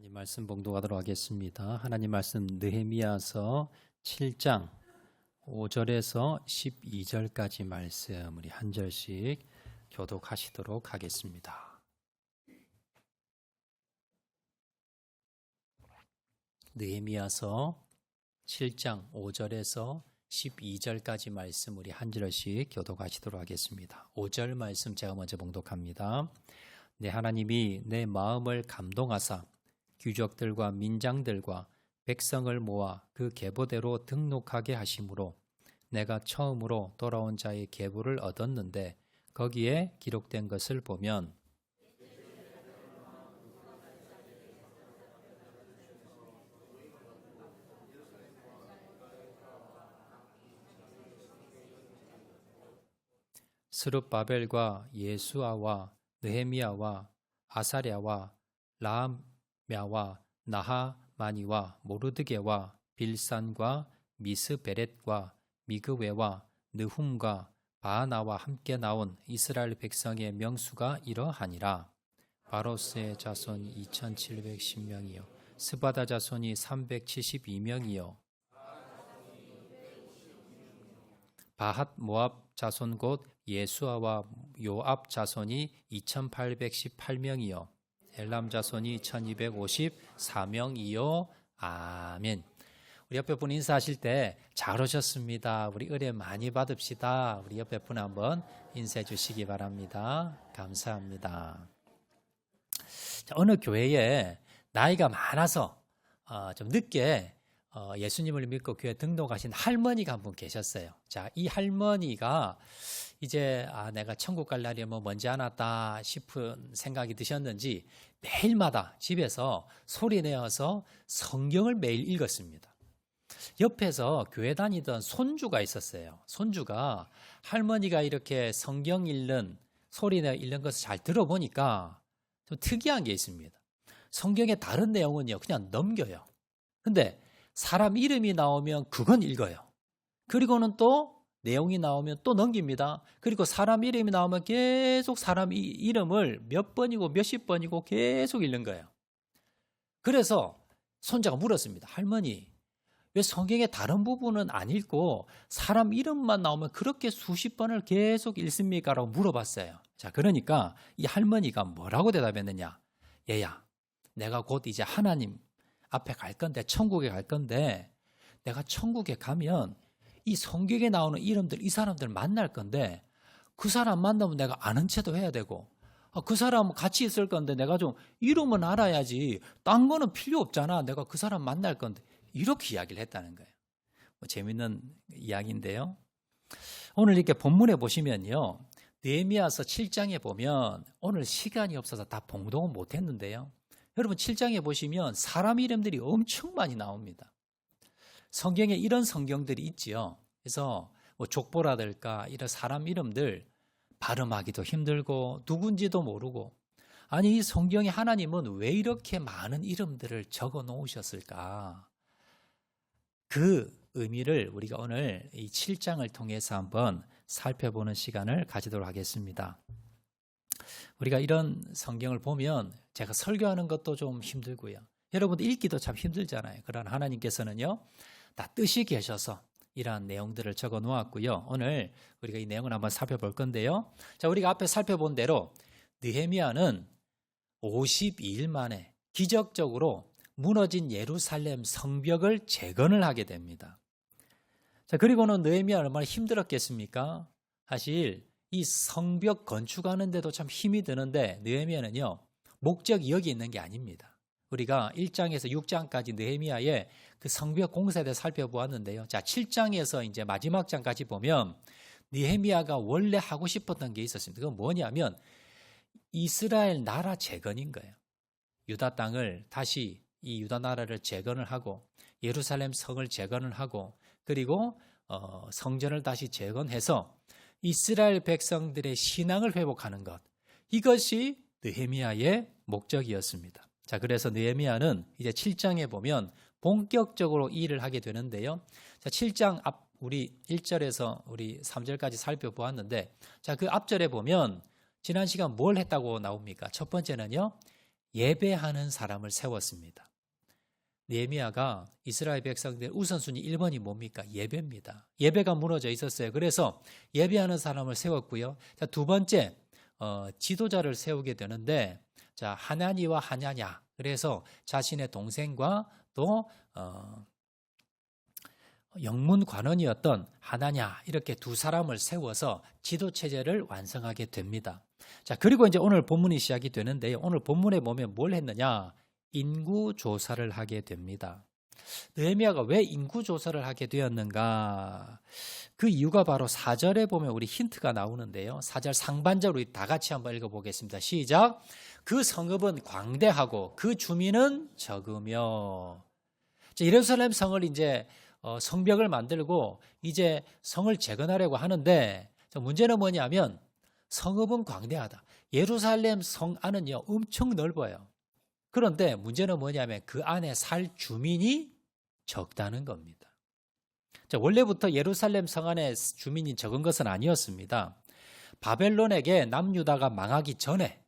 하나님 말씀 봉독하도록 하겠습니다. 하나님 말씀 느헤미야서 7장 5절에서 12절까지 말씀 우리 한 절씩 교독하시도록 하겠습니다. 느헤미야서 7장 5절에서 12절까지 말씀 우리 한 절씩 교독하시도록 하겠습니다. 5절 말씀 제가 먼저 봉독합니다. 내 하나님이 내 마음을 감동하사 귀족들과 민장들과 백성을 모아 그 계보대로 등록하게 하심으로 내가 처음으로 돌아온 자의 계보를 얻었는데 거기에 기록된 것을 보면 스룹바벨과 예수아와 느헤미야와 아사랴와 라함야와 나하마니와 모르드게와 빌산과 미스베렛과 미그웨와 느훔과 바하나와 함께 나온 이스라엘 백성의 명수가 이러하니라. 바로스의 자손이 2710명이요 스바다 자손이 372명이요 바핫 모압 자손 곧 예수아와 요압 자손이 2818명이요 엘람 자손이 1254명이요 아멘. 우리 옆에 분 인사하실 때 잘 오셨습니다. 우리 은혜 많이 받읍시다. 우리 옆에 분 한번 인사해 주시기 바랍니다. 감사합니다. 자, 어느 교회에 나이가 많아서 좀 늦게 예수님을 믿고 교회 등록하신 할머니가 한 분 계셨어요. 자, 이 할머니가 이제 내가 천국 갈 날이 뭐 먼지 않았다 싶은 생각이 드셨는지 매일마다 집에서 소리 내어서 성경을 매일 읽었습니다. 옆에서 교회 다니던 손주가 있었어요. 손주가 할머니가 이렇게 성경 읽는 소리 내어 읽는 것을 잘 들어보니까 좀 특이한 게 있습니다. 성경의 다른 내용은요 그냥 넘겨요. 근데 사람 이름이 나오면 그건 읽어요. 그리고는 또 내용이 나오면 또 넘깁니다. 그리고 사람 이름이 나오면 계속 사람 이름을 몇 번이고 몇십 번이고 계속 읽는 거예요. 그래서 손자가 물었습니다. 할머니, 왜 성경의 다른 부분은 안 읽고 사람 이름만 나오면 그렇게 수십 번을 계속 읽습니까? 라고 물어봤어요. 자, 그러니까 이 할머니가 뭐라고 대답했느냐? 얘야, 내가 곧 이제 하나님 앞에 갈 건데, 천국에 갈 건데, 내가 천국에 가면 이 성경에 나오는 이름들, 이 사람들 만날 건데, 그 사람 만나면 내가 아는 체도 해야 되고, 그 사람 같이 있을 건데 내가 좀 이름은 알아야지, 딴 거는 필요 없잖아. 내가 그 사람 만날 건데. 이렇게 이야기를 했다는 거예요. 뭐 재밌는 이야기인데요. 오늘 이렇게 본문에 보시면요. 느헤미야서 7장에 보면 오늘 시간이 없어서 다 봉독은 못했는데요. 여러분 7장에 보시면 사람 이름들이 엄청 많이 나옵니다. 성경에 이런 성경들이 있지요. 그래서 뭐 족보라든가 이런 사람 이름들 발음하기도 힘들고 누군지도 모르고, 아니 이 성경에 하나님은 왜 이렇게 많은 이름들을 적어 놓으셨을까? 그 의미를 우리가 오늘 이 7장을 통해서 한번 살펴보는 시간을 가지도록 하겠습니다. 우리가 이런 성경을 보면 제가 설교하는 것도 좀 힘들고요. 여러분도 읽기도 참 힘들잖아요. 그러나 하나님께서는요, 다 뜻이 계셔서 이러한 내용들을 적어 놓았고요. 오늘 우리가 이 내용을 한번 살펴볼 건데요. 자, 우리가 앞에 살펴본 대로 느헤미야는 52일 만에 기적적으로 무너진 예루살렘 성벽을 재건을 하게 됩니다. 자, 그리고는 느헤미야 얼마나 힘들었겠습니까? 사실 이 성벽 건축하는데도 참 힘이 드는데 느헤미야는요 목적이 여기 있는 게 아닙니다. 우리가 1장에서 6장까지 느헤미야의 그 성벽 공사에 대해 살펴보았는데요. 자, 7장에서 이제 마지막 장까지 보면 느헤미야가 원래 하고 싶었던 게 있었습니다. 그건 뭐냐면 이스라엘 나라 재건인 거예요. 유다 땅을 다시 이 유다 나라를 재건을 하고 예루살렘 성을 재건을 하고 그리고 성전을 다시 재건해서 이스라엘 백성들의 신앙을 회복하는 것, 이것이 느헤미야의 목적이었습니다. 자, 그래서 느헤미야는 이제 7장에 보면 본격적으로 이 일을 하게 되는데요. 자, 7장 앞 우리 1절에서 우리 3절까지 살펴보았는데, 자, 그 앞절에 보면 지난 시간 뭘 했다고 나옵니까? 첫 번째는요, 예배하는 사람을 세웠습니다. 느헤미야가 이스라엘 백성들 우선순위 1번이 뭡니까? 예배입니다. 예배가 무너져 있었어요. 그래서 예배하는 사람을 세웠고요. 자, 두 번째 지도자를 세우게 되는데, 자, 하나니와 하냐냐. 그래서 자신의 동생과 또 영문 관원이었던 하나냐, 이렇게 두 사람을 세워서 지도 체제를 완성하게 됩니다. 자, 그리고 이제 오늘 본문이 시작이 되는데요. 오늘 본문에 보면 뭘 했느냐? 인구 조사를 하게 됩니다. 느헤미야가 왜 인구 조사를 하게 되었는가? 그 이유가 바로 4절에 보면 우리 힌트가 나오는데요. 4절 상반절로 다 같이 한번 읽어보겠습니다. 시작. 그 성읍은 광대하고 그 주민은 적으며. 예루살렘 성을 이제 성벽을 만들고 이제 성을 재건하려고 하는데, 문제는 뭐냐면 성읍은 광대하다. 예루살렘 성 안은요 엄청 넓어요. 그런데 문제는 뭐냐면 그 안에 살 주민이 적다는 겁니다. 자, 원래부터 예루살렘 성 안에 주민이 적은 것은 아니었습니다. 바벨론에게 남유다가 망하기 전에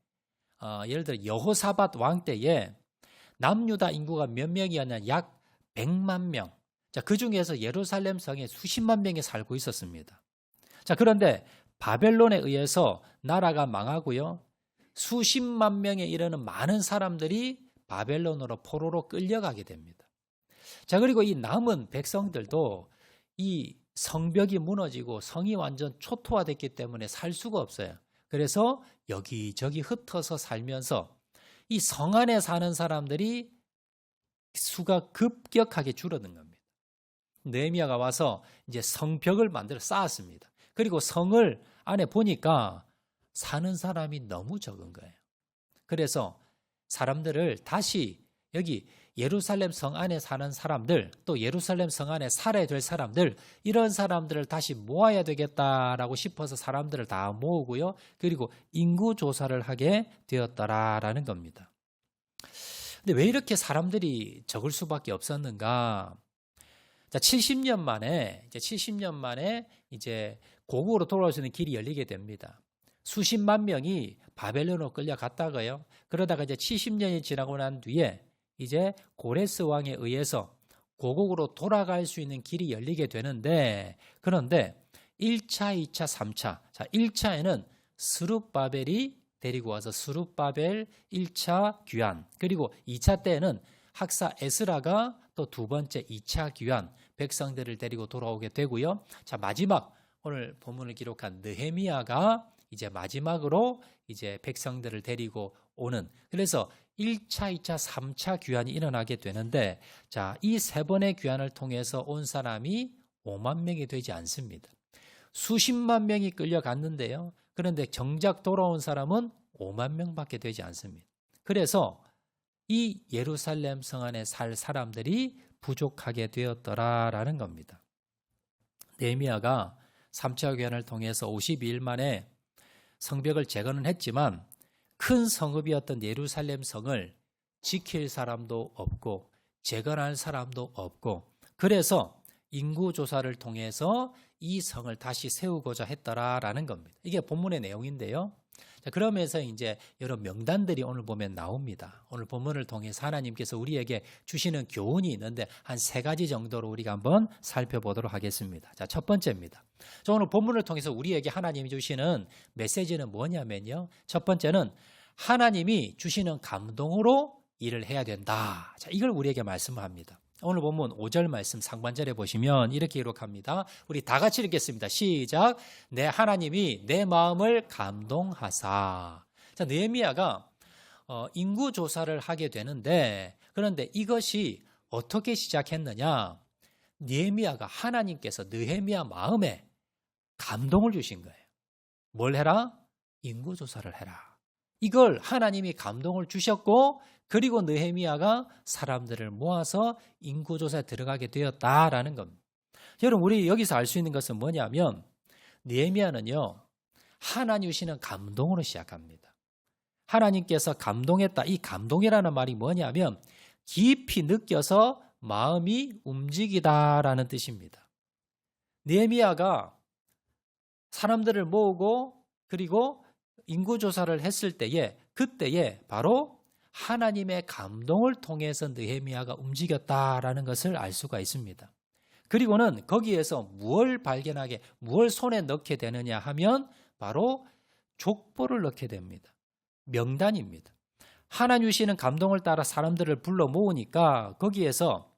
예를 들어 여호사밧 왕 때에 남유다 인구가 몇 명이었냐? 약 100만 명. 자, 그 중에서 예루살렘 성에 수십만 명이 살고 있었습니다. 자, 그런데 바벨론에 의해서 나라가 망하고요. 수십만 명에 이르는 많은 사람들이 바벨론으로 포로로 끌려가게 됩니다. 자, 그리고 이 남은 백성들도 이 성벽이 무너지고 성이 완전 초토화됐기 때문에 살 수가 없어요. 그래서 여기저기 흩어서 살면서 이 성 안에 사는 사람들이 수가 급격하게 줄어든 겁니다. 느헤미야가 와서 이제 성벽을 만들어 쌓았습니다. 그리고 성을 안에 보니까 사는 사람이 너무 적은 거예요. 그래서 사람들을 다시 여기 예루살렘 성 안에 사는 사람들, 또 예루살렘 성 안에 살아야 될 사람들, 이런 사람들을 다시 모아야 되겠다라고 싶어서 사람들을 다 모으고요. 그리고 인구 조사를 하게 되었더라라는 겁니다. 근데 왜 이렇게 사람들이 적을 수밖에 없었는가? 자, 70년 만에 이제 고국으로 돌아올 수 있는 길이 열리게 됩니다. 수십만 명이 바벨론으로 끌려갔다가요. 그러다가 이제 70년이 지나고 난 뒤에 이제 고레스 왕에 의해서 고국으로 돌아갈 수 있는 길이 열리게 되는데, 그런데 1차, 2차, 3차. 자, 1차에는 스룹바벨이 데리고 와서 스룹바벨 1차 귀환, 그리고 2차 때에는 학사 에스라가 또 두 번째 2차 귀환, 백성들을 데리고 돌아오게 되고요. 자, 마지막 오늘 본문을 기록한 느헤미야가 이제 마지막으로 이제 백성들을 데리고 오는, 그래서 1차, 2차, 3차 귀환이 일어나게 되는데, 자, 이 세 번의 귀환을 통해서 온 사람이 5만 명이 되지 않습니다. 수십만 명이 끌려갔는데요. 그런데 정작 돌아온 사람은 5만 명밖에 되지 않습니다. 그래서 이 예루살렘 성 안에 살 사람들이 부족하게 되었더라라는 겁니다. 느헤미야가 3차 귀환을 통해서 52일 만에 성벽을 재건은 했지만 큰 성읍이었던 예루살렘 성을 지킬 사람도 없고 재건할 사람도 없고, 그래서 인구조사를 통해서 이 성을 다시 세우고자 했더라라는 겁니다. 이게 본문의 내용인데요. 자, 그러면서 이제 여러 명단들이 오늘 보면 나옵니다. 오늘 본문을 통해서 하나님께서 우리에게 주시는 교훈이 있는데 한 3가지 정도로 우리가 한번 살펴보도록 하겠습니다. 자, 첫 번째입니다. 자, 오늘 본문을 통해서 우리에게 하나님이 주시는 메시지는 뭐냐면요. 첫 번째는 하나님이 주시는 감동으로 일을 해야 된다. 자, 이걸 우리에게 말씀합니다. 오늘 본문 5절 말씀 상반절에 보시면 이렇게 기록합니다. 우리 다 같이 읽겠습니다. 시작. 내 하나님이 내 마음을 감동하사. 자, 느헤미야가 인구 조사를 하게 되는데, 그런데 이것이 어떻게 시작했느냐? 느헤미야가 하나님께서 느헤미야 마음에 감동을 주신 거예요. 뭘 해라? 인구 조사를 해라. 이걸 하나님이 감동을 주셨고, 그리고 느헤미야가 사람들을 모아서 인구조사에 들어가게 되었다라는 겁니다. 여러분, 우리 여기서 알 수 있는 것은 뭐냐면 느헤미야는요, 하나님 주시는 감동으로 시작합니다. 하나님께서 감동했다. 이 감동이라는 말이 뭐냐면 깊이 느껴서 마음이 움직이다라는 뜻입니다. 느헤미야가 사람들을 모으고 그리고 인구조사를 했을 때에, 그때에 바로 하나님의 감동을 통해서 느헤미야가 움직였다라는 것을 알 수가 있습니다. 그리고는 거기에서 무엇을 손에 넣게 되느냐 하면 바로 족보를 넣게 됩니다. 명단입니다. 하나님 주시는 감동을 따라 사람들을 불러 모으니까 거기에서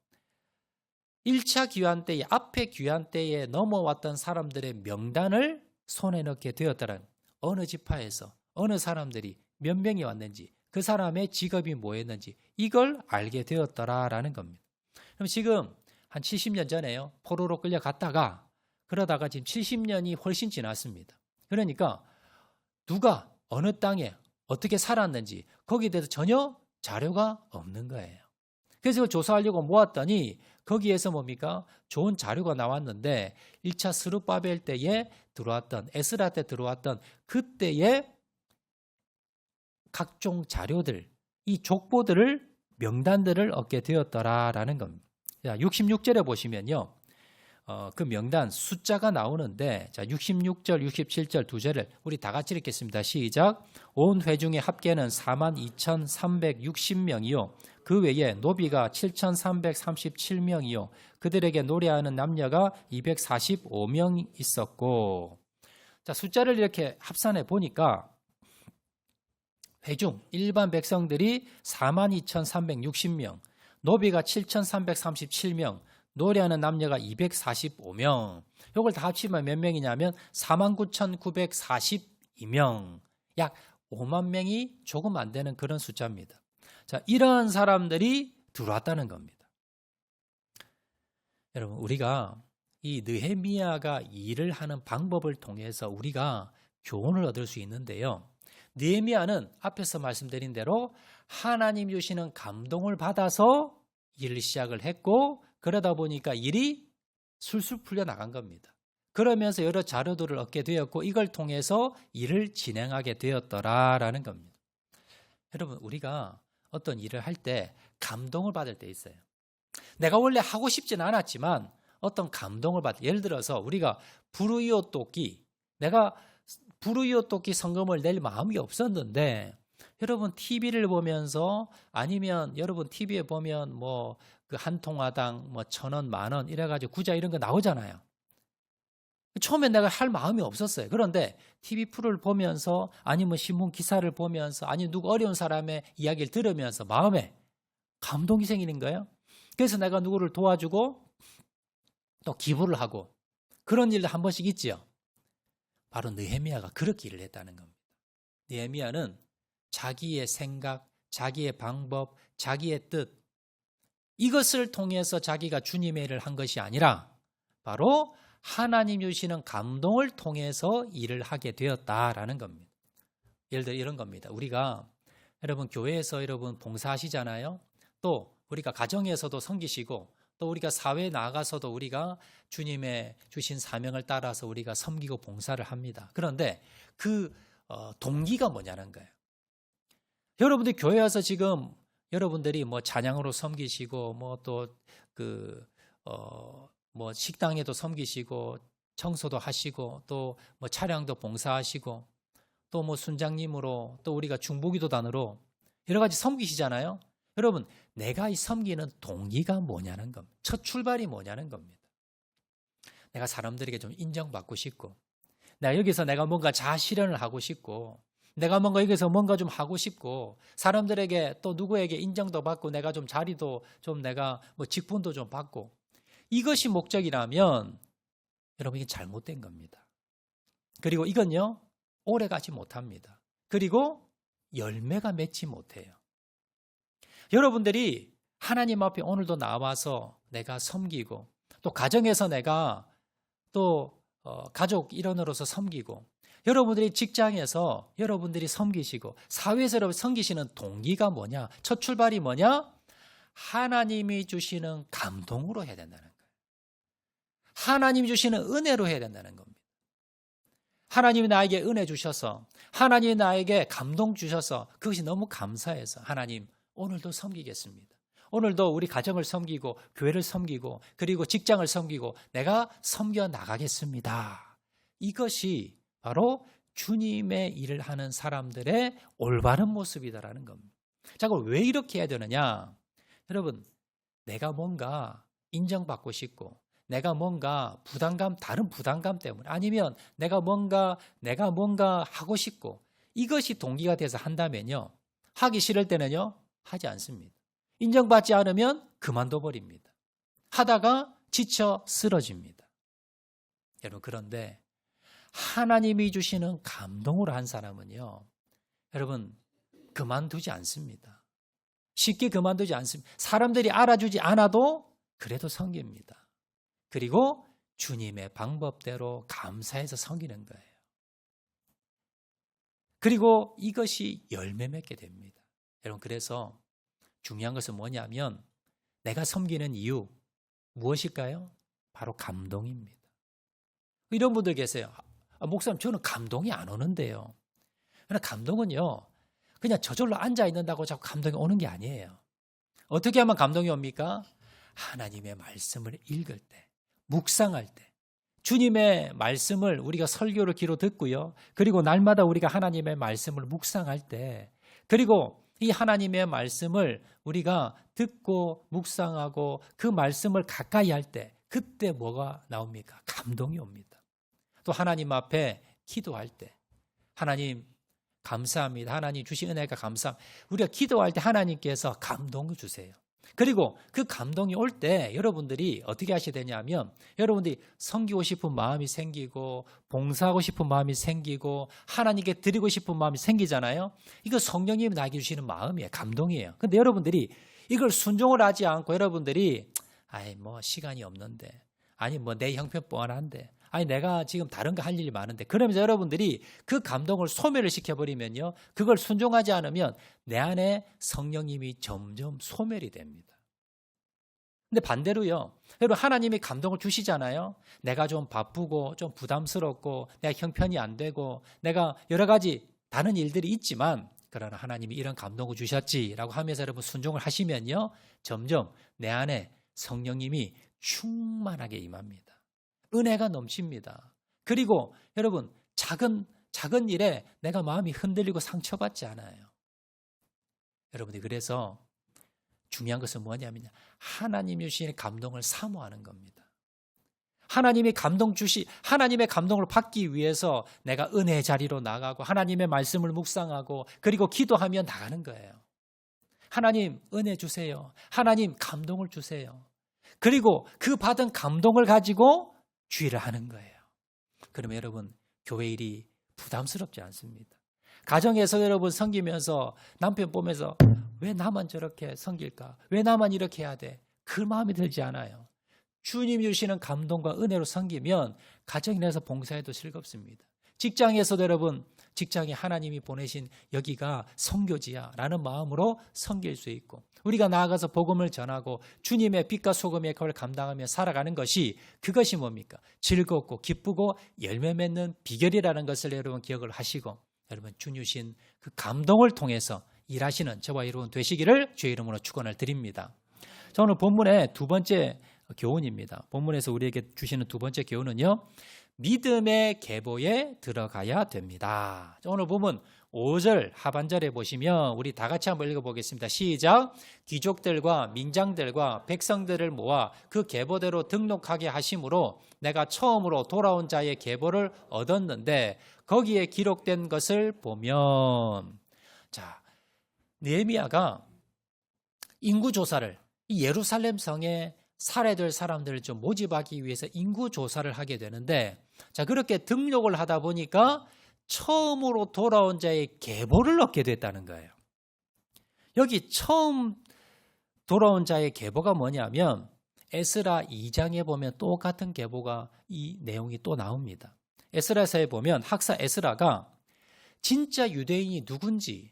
1차 귀환 때에 앞에 귀환 때에 넘어왔던 사람들의 명단을 손에 넣게 되었다는, 어느 지파에서 어느 사람들이 몇 명이 왔는지, 그 사람의 직업이 뭐였는지 이걸 알게 되었더라라는 겁니다. 그럼 지금 한 70년 전에요, 포로로 끌려갔다가 그러다가 지금 70년이 훨씬 지났습니다. 그러니까 누가 어느 땅에 어떻게 살았는지 거기에 대해서 전혀 자료가 없는 거예요. 그래서 이걸 조사하려고 모았더니 거기에서 뭡니까? 좋은 자료가 나왔는데 1차 스룹바벨 때에 들어왔던, 에스라 때 들어왔던 그때의 각종 자료들, 이 족보들을, 명단들을 얻게 되었더라라는 겁니다. 자, 66절에 보시면요, 그 명단 숫자가 나오는데, 자, 66절, 67절 두 절을 우리 다 같이 읽겠습니다. 시작. 온 회중의 합계는 42,360명이요. 그 외에 노비가 7,337명이요. 그들에게 노래하는 남녀가 245명 있었고. 자, 숫자를 이렇게 합산해 보니까 회중, 일반 백성들이 42,360명, 노비가 7,337명, 노래하는 남녀가 245명. 이걸 다 합치면 몇 명이냐면 49,942명. 약 5만 명이 조금 안 되는 그런 숫자입니다. 자, 이런 사람들이 들어왔다는 겁니다. 여러분, 우리가 이 느헤미야가 일을 하는 방법을 통해서 우리가 교훈을 얻을 수 있는데요. 느헤미야는 앞에서 말씀드린 대로 하나님 주시는 감동을 받아서 일을 시작을 했고, 그러다 보니까 일이 술술 풀려 나간 겁니다. 그러면서 여러 자료들을 얻게 되었고, 이걸 통해서 일을 진행하게 되었더라라는 겁니다. 여러분, 우리가 어떤 일을 할 때 감동을 받을 때 있어요. 내가 원래 하고 싶진 않았지만 어떤 감동을 받을, 예를 들어서 우리가 불우이웃돕기, 내가 불우이웃돕기 성금을 낼 마음이 없었는데, 여러분 TV를 보면서, 아니면 여러분 TV에 보면 뭐 그 한 통화당 뭐 1,000원, 10,000원 이래가지고 구자 이런 거 나오잖아요. 처음엔 내가 할 마음이 없었어요. 그런데 TV 프로를 보면서, 아니면 신문 기사를 보면서, 아니면 누구 어려운 사람의 이야기를 들으면서 마음에 감동이 생기는 거예요. 그래서 내가 누구를 도와주고 또 기부를 하고, 그런 일도 한 번씩 있죠. 바로 느헤미야가 그렇게 일을 했다는 겁니다. 느헤미야는 자기의 생각, 자기의 방법, 자기의 뜻, 이것을 통해서 자기가 주님의 일을 한 것이 아니라 바로 하나님 주시는 감동을 통해서 일을 하게 되었다라는 겁니다. 예를 들어 이런 겁니다. 우리가 여러분 교회에서 여러분 봉사하시잖아요. 또 우리가 가정에서도 섬기시고, 또 우리가 사회에 나가서도 우리가 주님의 주신 사명을 따라서 우리가 섬기고 봉사를 합니다. 그런데 그 동기가 뭐냐는 거예요. 여러분들이 교회 와서 지금 여러분들이 뭐 찬양으로 섬기시고, 뭐 또 뭐 식당에도 섬기시고, 청소도 하시고, 또 뭐 차량도 봉사하시고, 또 뭐 순장님으로, 또 우리가 중보기도단으로 여러 가지 섬기시잖아요. 여러분, 내가 이 섬기는 동기가 뭐냐는 겁니다. 첫 출발이 뭐냐는 겁니다. 내가 사람들에게 좀 인정받고 싶고, 내가 여기서 내가 뭔가 자아실현을 하고 싶고, 내가 뭔가 여기서 뭔가 좀 하고 싶고, 사람들에게 또 누구에게 인정도 받고, 내가 좀 자리도 좀, 내가 뭐 직분도 좀 받고, 이것이 목적이라면 여러분, 이게 잘못된 겁니다. 그리고 이건요, 오래 가지 못합니다. 그리고 열매가 맺지 못해요. 여러분들이 하나님 앞에 오늘도 나와서 내가 섬기고, 또 가정에서 내가 또 가족 일원으로서 섬기고, 여러분들이 직장에서 여러분들이 섬기시고, 사회에서 여러분 섬기시는 동기가 뭐냐? 첫 출발이 뭐냐? 하나님이 주시는 감동으로 해야 된다는 거예요. 하나님이 주시는 은혜로 해야 된다는 겁니다. 하나님이 나에게 은혜 주셔서, 하나님이 나에게 감동 주셔서, 그것이 너무 감사해서 하나님 오늘도 섬기겠습니다. 오늘도 우리 가정을 섬기고, 교회를 섬기고, 그리고 직장을 섬기고, 내가 섬겨 나가겠습니다. 이것이 바로 주님의 일을 하는 사람들의 올바른 모습이다라는 겁니다. 자, 그럼 왜 이렇게 해야 되느냐? 여러분, 내가 뭔가 인정받고 싶고, 내가 뭔가 다른 부담감 때문에, 아니면 내가 뭔가 하고 싶고, 이것이 동기가 돼서 한다면요, 하기 싫을 때는요, 하지 않습니다. 인정받지 않으면 그만둬 버립니다. 하다가 지쳐 쓰러집니다. 여러분, 그런데 하나님이 주시는 감동으로 한 사람은요, 여러분, 그만두지 않습니다. 쉽게 그만두지 않습니다. 사람들이 알아주지 않아도 그래도 섬깁니다. 그리고 주님의 방법대로 감사해서 섬기는 거예요. 그리고 이것이 열매 맺게 됩니다. 여러분, 그래서 중요한 것은 뭐냐면 내가 섬기는 이유 무엇일까요? 바로 감동입니다. 이런 분들 계세요. 목사님, 저는 감동이 안 오는데요. 그러나 감동은요, 그냥 저절로 앉아 있는다고 자꾸 감동이 오는 게 아니에요. 어떻게 하면 감동이 옵니까? 하나님의 말씀을 읽을 때, 묵상할 때, 주님의 말씀을 우리가 설교를 귀로 듣고요. 그리고 날마다 우리가 하나님의 말씀을 묵상할 때, 그리고 이 하나님의 말씀을 우리가 듣고 묵상하고 그 말씀을 가까이 할 때, 그때 뭐가 나옵니까? 감동이 옵니다. 또 하나님 앞에 기도할 때, 하나님 감사합니다. 하나님 주신 은혜가 감사합니다. 우리가 기도할 때 하나님께서 감동을 주세요. 그리고 그 감동이 올 때 여러분들이 어떻게 하셔야 되냐면, 여러분들이 섬기고 싶은 마음이 생기고 봉사하고 싶은 마음이 생기고 하나님께 드리고 싶은 마음이 생기잖아요. 이거 성령님이 나에게 주시는 마음이에요. 감동이에요. 근데 여러분들이 이걸 순종을 하지 않고 여러분들이 시간이 없는데, 아니 내 형편 뻔한데, 아니 내가 지금 다른 거 할 일이 많은데, 그러면서 여러분들이 그 감동을 소멸을 시켜버리면요, 그걸 순종하지 않으면 내 안에 성령님이 점점 소멸이 됩니다. 근데 반대로요, 여러분, 하나님이 감동을 주시잖아요. 내가 좀 바쁘고 좀 부담스럽고 내가 형편이 안 되고 내가 여러 가지 다른 일들이 있지만, 그러나 하나님이 이런 감동을 주셨지라고 하면서 여러분 순종을 하시면요, 점점 내 안에 성령님이 충만하게 임합니다. 은혜가 넘칩니다. 그리고 여러분, 작은 일에 내가 마음이 흔들리고 상처받지 않아요. 여러분이 그래서 중요한 것은 뭐냐면 하나님이 주시는 감동을 사모하는 겁니다. 하나님의 감동을 받기 위해서 내가 은혜의 자리로 나가고 하나님의 말씀을 묵상하고 그리고 기도하며 나가는 거예요. 하나님 은혜 주세요. 하나님 감동을 주세요. 그리고 그 받은 감동을 가지고 주의를 하는 거예요. 그러면 여러분, 교회 일이 부담스럽지 않습니다. 가정에서 여러분 섬기면서 남편 보면서 왜 나만 저렇게 섬길까? 왜 나만 이렇게 해야 돼? 그 마음이 들지 않아요. 주님이 주시는 감동과 은혜로 섬기면 가정에 내서 봉사해도 즐겁습니다. 직장에서도 여러분, 직장에 하나님이 보내신 여기가 선교지야 라는 마음으로 섬길 수 있고, 우리가 나아가서 복음을 전하고 주님의 빛과 소금의 역할을 감당하며 살아가는 것이, 그것이 뭡니까? 즐겁고 기쁘고 열매 맺는 비결이라는 것을 여러분 기억을 하시고, 여러분 주신 그 감동을 통해서 일하시는 저와 여러분 되시기를 주의 이름으로 축원을 드립니다. 자, 오늘 본문의 두 번째 교훈입니다. 본문에서 우리에게 주시는 두 번째 교훈은요, 믿음의 계보에 들어가야 됩니다. 오늘 보면 5절 하반절에 보시면 우리 다 같이 한번 읽어보겠습니다. 시작. 귀족들과 민장들과 백성들을 모아 그 계보대로 등록하게 하심으로 내가 처음으로 돌아온 자의 계보를 얻었는데 거기에 기록된 것을 보면, 자, 느헤미야가 인구조사를, 이 예루살렘 성에 살해될 사람들을 좀 모집하기 위해서 인구조사를 하게 되는데, 자, 그렇게 등록을 하다 보니까 처음으로 돌아온 자의 계보를 얻게 됐다는 거예요. 여기 처음 돌아온 자의 계보가 뭐냐면 에스라 2장에 보면 똑같은 계보가, 이 내용이 또 나옵니다. 에스라서에 보면 학사 에스라가 진짜 유대인이 누군지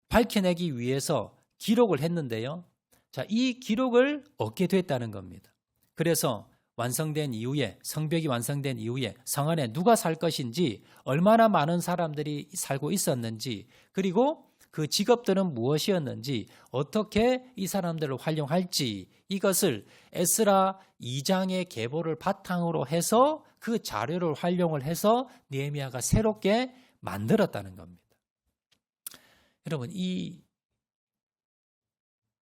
밝혀내기 위해서 기록을 했는데요. 자, 이 기록을 얻게 됐다는 겁니다. 그래서 완성된 이후에, 성벽이 완성된 이후에 성 안에 누가 살 것인지, 얼마나 많은 사람들이 살고 있었는지, 그리고 그 직업들은 무엇이었는지, 어떻게 이 사람들을 활용할지, 이것을 에스라 2장의 계보를 바탕으로 해서 그 자료를 활용을 해서 느헤미야가 새롭게 만들었다는 겁니다. 여러분, 이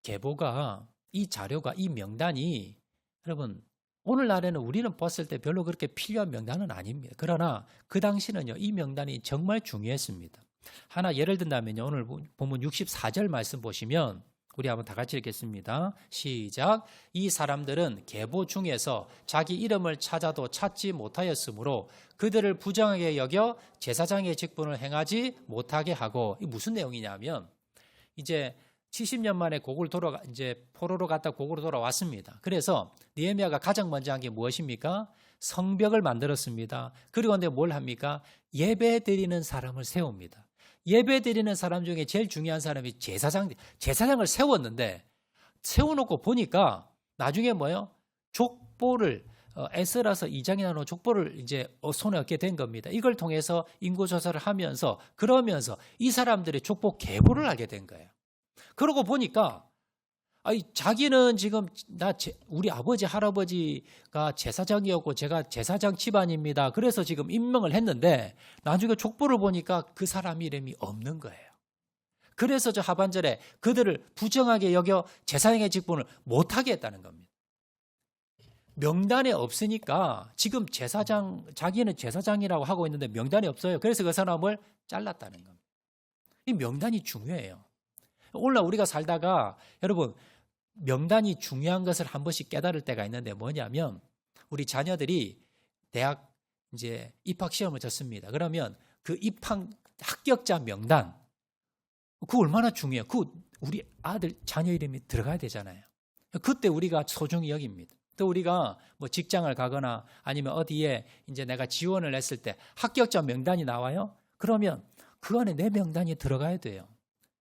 계보가 이 자료가 이 명단이 여러분 오늘날에는 우리는 봤을 때 별로 그렇게 필요한 명단은 아닙니다. 그러나 그 당시는요 이 명단이 정말 중요했습니다. 하나 예를 든다면요 오늘 본문 64절 말씀 보시면 우리 한번 다 같이 읽겠습니다. 시작. 이 사람들은 계보 중에서 자기 이름을 찾아도 찾지 못하였으므로 그들을 부정하게 여겨 제사장의 직분을 행하지 못하게 하고, 이 무슨 내용이냐면 이제 70년 만에 이제 포로로 갔다 고국으로 돌아왔습니다. 그래서 느헤미야가 가장 먼저 한 게 무엇입니까? 성벽을 만들었습니다. 그리고 근데 뭘 합니까? 예배 드리는 사람을 세웁니다. 예배 드리는 사람 중에 제일 중요한 사람이 제사장을 세웠는데, 세워놓고 보니까 나중에 뭐예요? 족보를 에스라서 2장에 나오는 족보를 이제 손에 얻게 된 겁니다. 이걸 통해서 인구조사를 하면서 그러면서 이 사람들의 족보 계보를 알게 된 거예요. 그러고 보니까 자기는 지금 우리 아버지 할아버지가 제사장이었고 제가 제사장 집안입니다. 그래서 지금 임명을 했는데 나중에 족보를 보니까 그 사람 이름이 없는 거예요. 그래서 저 하반절에 그들을 부정하게 여겨 제사장의 직분을 못하게 했다는 겁니다. 명단에 없으니까 지금 자기는 제사장이라고 하고 있는데 명단이 없어요. 그래서 그 사람을 잘랐다는 겁니다. 이 명단이 중요해요. 오늘날 우리가 살다가 여러분 명단이 중요한 것을 한 번씩 깨달을 때가 있는데 뭐냐면 우리 자녀들이 대학 이제 입학 시험을 쳤습니다. 그러면 그 입학 합격자 명단 그거 얼마나 중요해요. 그 우리 아들 자녀 이름이 들어가야 되잖아요. 그때 우리가 소중히 여깁니다. 또 우리가 뭐 직장을 가거나 아니면 어디에 이제 내가 지원을 했을 때 합격자 명단이 나와요. 그러면 그 안에 내 명단이 들어가야 돼요.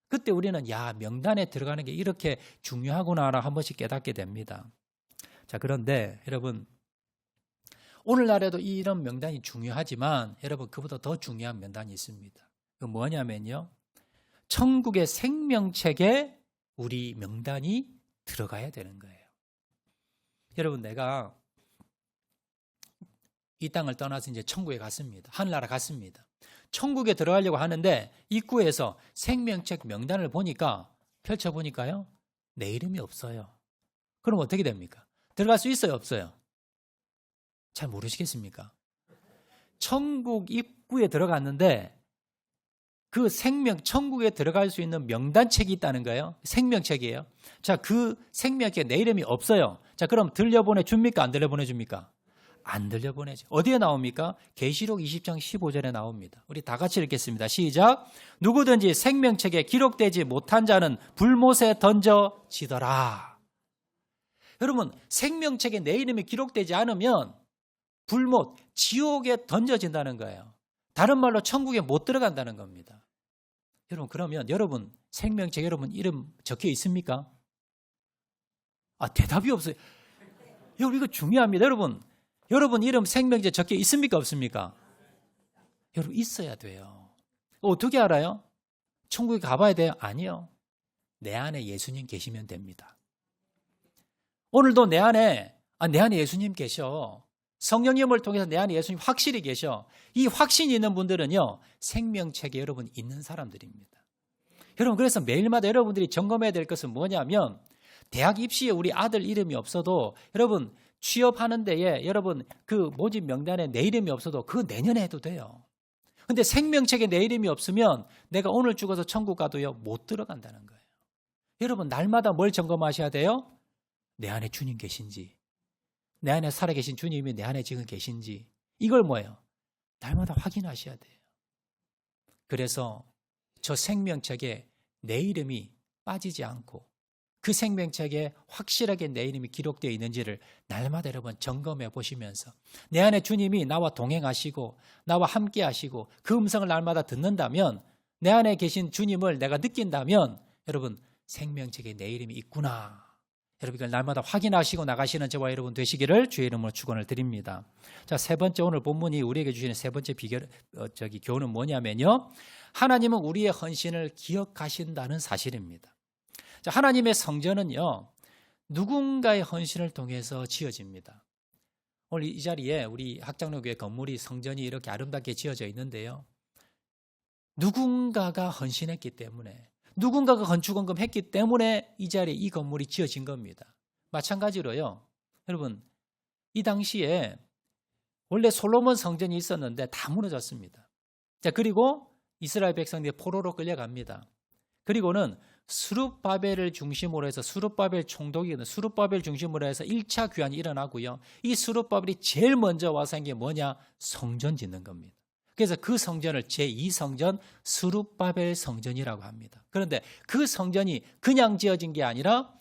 그때 우리는 명단에 들어가는 게 이렇게 중요하구나라 한 번씩 깨닫게 됩니다. 자, 그런데 여러분 오늘날에도 이런 명단이 중요하지만 여러분 그보다 더 중요한 명단이 있습니다. 그 뭐냐면요. 천국의 생명책에 우리 명단이 들어가야 되는 거예요. 여러분 내가 이 땅을 떠나서 이제 천국에 갔습니다. 하늘나라 갔습니다. 천국에 들어가려고 하는데 입구에서 생명책 명단을 보니까 펼쳐보니까요. 내 이름이 없어요. 그럼 어떻게 됩니까? 들어갈 수 있어요? 없어요? 잘 모르시겠습니까? 천국 입구에 들어갔는데 그 천국에 들어갈 수 있는 명단책이 있다는 거예요. 생명책이에요. 자, 그 생명책에 내 이름이 없어요. 자, 그럼 들려보내줍니까? 안 들려보내줍니까? 안 들려보내죠. 어디에 나옵니까? 계시록 20장 15절에 나옵니다. 우리 다 같이 읽겠습니다. 시작. 누구든지 생명책에 기록되지 못한 자는 불못에 던져지더라. 여러분 생명책에 내 이름이 기록되지 않으면 불못, 지옥에 던져진다는 거예요. 다른 말로 천국에 못 들어간다는 겁니다. 여러분 그러면 여러분 생명책 여러분 이름 적혀 있습니까? 대답이 없어요. 여러분 이거 중요합니다. 여러분 이름 생명제 적혀 있습니까? 없습니까? 여러분 있어야 돼요. 어떻게 알아요? 천국에 가봐야 돼요? 아니요. 내 안에 예수님 계시면 됩니다. 오늘도 내 안에 예수님 계셔. 성령님을 통해서 내 안에 예수님 확실히 계셔. 이 확신이 있는 분들은요. 생명책에 여러분 있는 사람들입니다. 여러분 그래서 매일마다 여러분들이 점검해야 될 것은 뭐냐면 대학 입시에 우리 아들 이름이 없어도 여러분 취업하는 데에 여러분 그 모집 명단에 내 이름이 없어도 그거 내년에 해도 돼요. 근데 생명책에 내 이름이 없으면 내가 오늘 죽어서 천국 가도요 못 들어간다는 거예요. 여러분 날마다 뭘 점검하셔야 돼요? 내 안에 주님 계신지, 내 안에 살아계신 주님이 내 안에 지금 계신지, 이걸 뭐예요? 날마다 확인하셔야 돼요. 그래서 저 생명책에 내 이름이 빠지지 않고 그 생명책에 확실하게 내 이름이 기록되어 있는지를 날마다 여러분 점검해 보시면서 내 안에 주님이 나와 동행하시고 나와 함께 하시고 그 음성을 날마다 듣는다면, 내 안에 계신 주님을 내가 느낀다면 여러분 생명책에 내 이름이 있구나. 여러분 이걸 날마다 확인하시고 나가시는 저와 여러분 되시기를 주의 이름으로 축원을 드립니다. 자, 세 번째 오늘 본문이 우리에게 주시는 세 번째 교훈은 뭐냐면요. 하나님은 우리의 헌신을 기억하신다는 사실입니다. 자, 하나님의 성전은요. 누군가의 헌신을 통해서 지어집니다. 오늘 이 자리에 우리 학장로교회 건물이 성전이 이렇게 아름답게 지어져 있는데요. 누군가가 헌신했기 때문에 누군가가 건축헌금 했기 때문에 이 자리에 이 건물이 지어진 겁니다. 마찬가지로요. 여러분, 이 당시에 원래 솔로몬 성전이 있었는데 다 무너졌습니다. 자, 그리고 이스라엘 백성들이 포로로 끌려갑니다. 그리고는 스룹바벨을 중심으로 해서 스룹바벨 총독이거든. 스룹바벨 중심으로 해서 1차 귀환이 일어나고요. 이 스룹바벨이 제일 먼저 와서 한 게 뭐냐? 성전 짓는 겁니다. 그래서 그 성전을 제2성전 스룹바벨 성전이라고 합니다. 그런데 그 성전이 그냥 지어진 게 아니라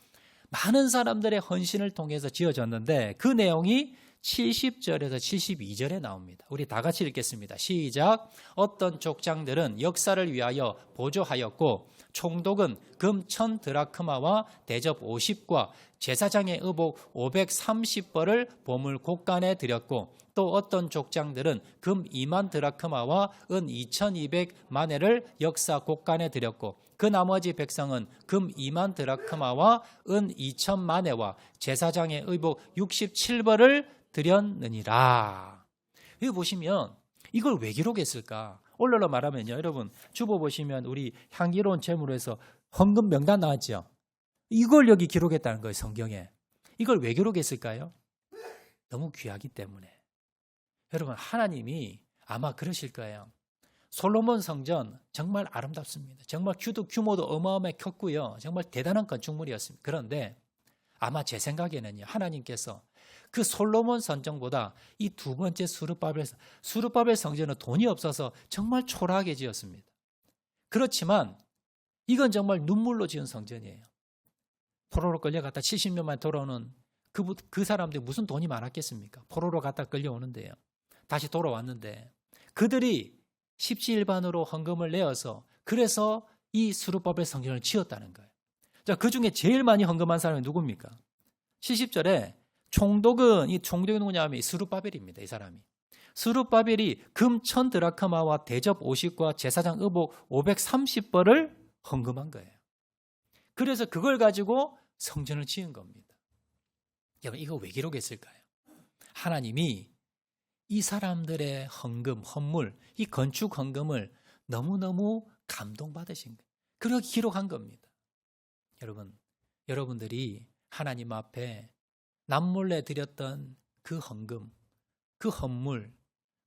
많은 사람들의 헌신을 통해서 지어졌는데 그 내용이 70절에서 72절에 나옵니다. 우리 다 같이 읽겠습니다. 시작. 어떤 족장들은 역사를 위하여 보조하였고 총독은 금 1000드라크마와 대접 50과 제사장의 의복 530벌을 보물 곳간에 드렸고 또 어떤 족장들은 금 2만 드라크마와 은 2200마네를 역사 곳간에 드렸고 그 나머지 백성은 금 2만 드라크마와 은 2000마네와 제사장의 의복 67벌을 드렸느니라. 여기 보시면 이걸 왜 기록했을까? 오늘로 말하면요. 여러분 주보 보시면 우리 향기로운 제물로 해서 헌금 명단 나왔죠. 이걸 여기 기록했다는 거예요. 성경에. 이걸 왜 기록했을까요? 너무 귀하기 때문에. 여러분 하나님이 아마 그러실 거예요. 솔로몬 성전 정말 아름답습니다. 정말 규모도 어마어마하게 컸고요. 정말 대단한 건축물이었습니다. 그런데 아마 제 생각에는요. 하나님께서 그 솔로몬 성전보다 이 두 번째 스룹바벨 성전은 돈이 없어서 정말 초라하게 지었습니다. 그렇지만 이건 정말 눈물로 지은 성전이에요. 포로로 끌려갔다 70년 만에 돌아오는 그 사람들이 무슨 돈이 많았겠습니까? 포로로 갔다 끌려오는데요. 다시 돌아왔는데 그들이 십시일반으로 헌금을 내어서 그래서 이 스룹바벨 성전을 지었다는 거예요. 자, 그 중에 제일 많이 헌금한 사람이 누굽니까? 70절에 총독은 이 총독이 누구냐면 이 스룹바벨입니다. 이 사람이. 스룹바벨이 금 1000드라크마와 대접 50과 제사장 의복 530벌을 헌금한 거예요. 그래서 그걸 가지고 성전을 지은 겁니다. 여러분 이거 왜 기록했을까요? 하나님이 이 사람들의 헌금, 헌물, 이 건축 헌금을 너무너무 감동받으신 거예요. 그렇게 기록한 겁니다. 여러분들이 하나님 앞에 남몰래 드렸던 그 헌금, 그 헌물,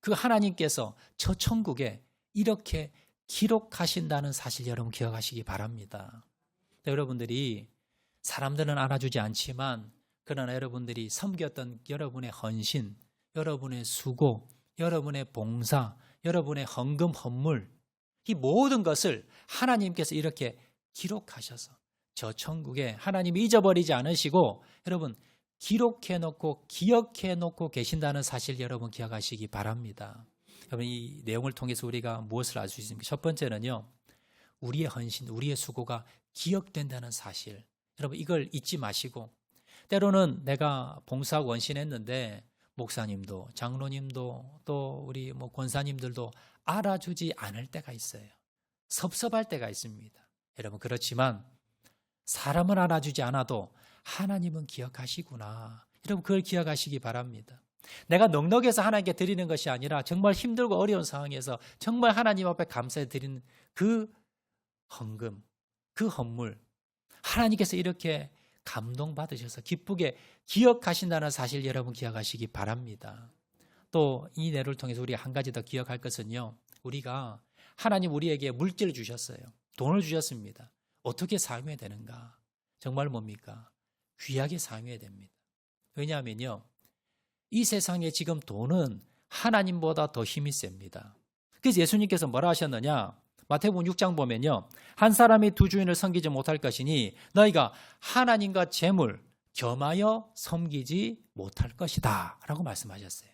그 하나님께서 저 천국에 이렇게 기록하신다는 사실 여러분 기억하시기 바랍니다. 여러분들이 사람들은 알아주지 않지만 그러나 여러분들이 섬겼던 여러분의 헌신, 여러분의 수고, 여러분의 봉사, 여러분의 헌금, 헌물 이 모든 것을 하나님께서 이렇게 기록하셔서 저 천국에 하나님이 잊어버리지 않으시고 여러분 기록해놓고 기억해놓고 계신다는 사실 여러분 기억하시기 바랍니다. 여러분 이 내용을 통해서 우리가 무엇을 알 수 있습니까? 첫 번째는요. 우리의 헌신, 우리의 수고가 기억된다는 사실. 여러분 이걸 잊지 마시고 때로는 내가 봉사하고 원신했는데 목사님도 장로님도 또 우리 권사님들도 알아주지 않을 때가 있어요. 섭섭할 때가 있습니다. 여러분 그렇지만 사람은 알아주지 않아도 하나님은 기억하시구나. 여러분 그걸 기억하시기 바랍니다. 내가 넉넉해서 하나님께 드리는 것이 아니라 정말 힘들고 어려운 상황에서 정말 하나님 앞에 감사해 드리는 그 헌금, 그 헌물 하나님께서 이렇게 감동받으셔서 기쁘게 기억하신다는 사실 여러분 기억하시기 바랍니다. 또 이 내용을 통해서 우리가 한 가지 더 기억할 것은요. 우리가 하나님 우리에게 물질을 주셨어요. 돈을 주셨습니다. 어떻게 사용해야 되는가? 정말 뭡니까? 귀하게 사용해야 됩니다. 왜냐하면요. 이 세상에 지금 돈은 하나님보다 더 힘이 셉니다. 그래서 예수님께서 뭐라 하셨느냐? 마태복음 6장 보면요. 한 사람이 두 주인을 섬기지 못할 것이니 너희가 하나님과 재물 겸하여 섬기지 못할 것이다 라고 말씀하셨어요.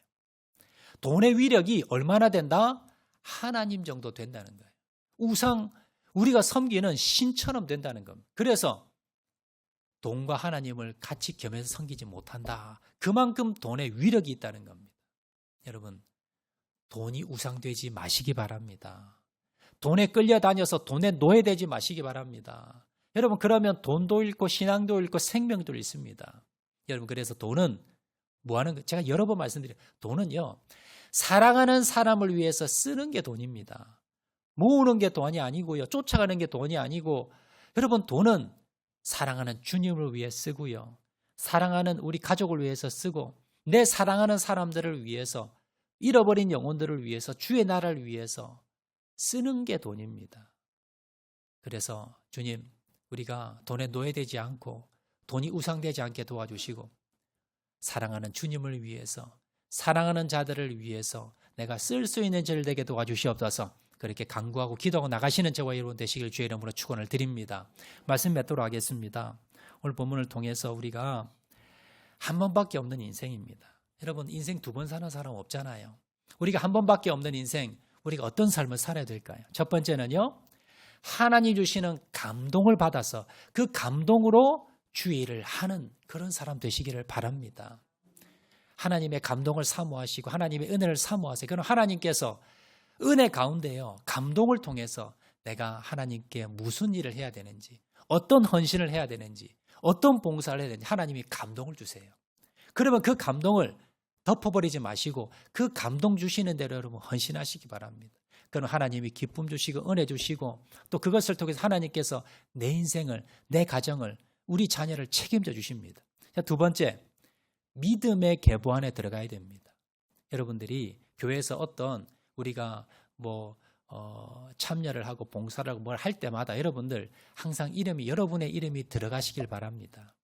돈의 위력이 얼마나 된다? 하나님 정도 된다는 거예요. 우상 우리가 섬기는 신처럼 된다는 겁니다. 그래서 돈과 하나님을 같이 겸해서 섬기지 못한다. 그만큼 돈의 위력이 있다는 겁니다. 여러분 돈이 우상되지 마시기 바랍니다. 돈에 끌려다녀서 돈에 노예되지 마시기 바랍니다. 여러분 그러면 돈도 잃고 신앙도 잃고 생명도 잃습니다. 여러분 그래서 돈은 뭐하는 거? 제가 여러 번 말씀드려요. 돈은요. 사랑하는 사람을 위해서 쓰는 게 돈입니다. 모으는 게 돈이 아니고요. 쫓아가는 게 돈이 아니고 여러분, 돈은 사랑하는 주님을 위해 쓰고요. 사랑하는 우리 가족을 위해서 쓰고 내 사랑하는 사람들을 위해서 잃어버린 영혼들을 위해서 주의 나라를 위해서 쓰는 게 돈입니다. 그래서 주님, 우리가 돈에 노예되지 않고 돈이 우상되지 않게 도와주시고 사랑하는 주님을 위해서 사랑하는 자들을 위해서 내가 쓸 수 있는 저를 되게 도와주시옵소서. 그렇게 간구하고 기도하고 나가시는 저와 여러분 되시길 주의 이름으로 축원을 드립니다. 말씀 맺도록 하겠습니다. 오늘 본문을 통해서 우리가 한 번밖에 없는 인생입니다. 여러분, 인생 두 번 사는 사람 없잖아요. 우리가 한 번밖에 없는 인생, 우리가 어떤 삶을 살아야 될까요? 첫 번째는요, 하나님 주시는 감동을 받아서 그 감동으로 주의 일을 하는 그런 사람 되시기를 바랍니다. 하나님의 감동을 사모하시고 하나님의 은혜를 사모하세요. 그럼 하나님께서 은혜 가운데요, 감동을 통해서 내가 하나님께 무슨 일을 해야 되는지, 어떤 헌신을 해야 되는지, 어떤 봉사를 해야 되는지 하나님이 감동을 주세요. 그러면 그 감동을 덮어버리지 마시고 그 감동 주시는 대로 여러분 헌신하시기 바랍니다. 그럼 하나님이 기쁨 주시고 은혜 주시고 또 그것을 통해서 하나님께서 내 인생을, 내 가정을, 우리 자녀를 책임져 주십니다. 자, 두 번째, 믿음의 계보 안에 들어가야 됩니다. 여러분들이 교회에서 어떤 우리가 참여를 하고 봉사를 하고 뭘 할 때마다 여러분들 항상 여러분의 이름이 들어가시길 바랍니다.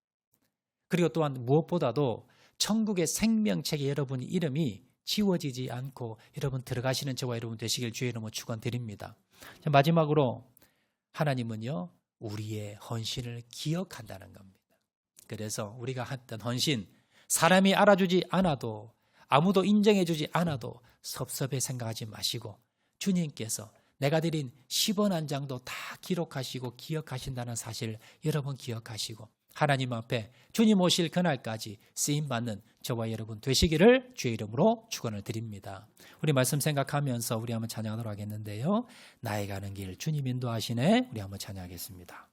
그리고 또한 무엇보다도 천국의 생명책에 여러분 이름이 지워지지 않고 여러분 들어가시는 저와 여러분 되시길 주의 이름으로 축원드립니다. 마지막으로 하나님은요, 우리의 헌신을 기억한다는 겁니다. 그래서 우리가 했던 헌신, 사람이 알아주지 않아도 아무도 인정해주지 않아도 섭섭해 생각하지 마시고 주님께서 내가 드린 10원 한 장도 다 기록하시고 기억하신다는 사실 여러분 기억하시고 하나님 앞에 주님 오실 그날까지 쓰임받는 저와 여러분 되시기를 주의 이름으로 축원을 드립니다. 우리 말씀 생각하면서 우리 한번 찬양하도록 하겠는데요. 나의 가는 길 주님 인도하시네. 우리 한번 찬양하겠습니다.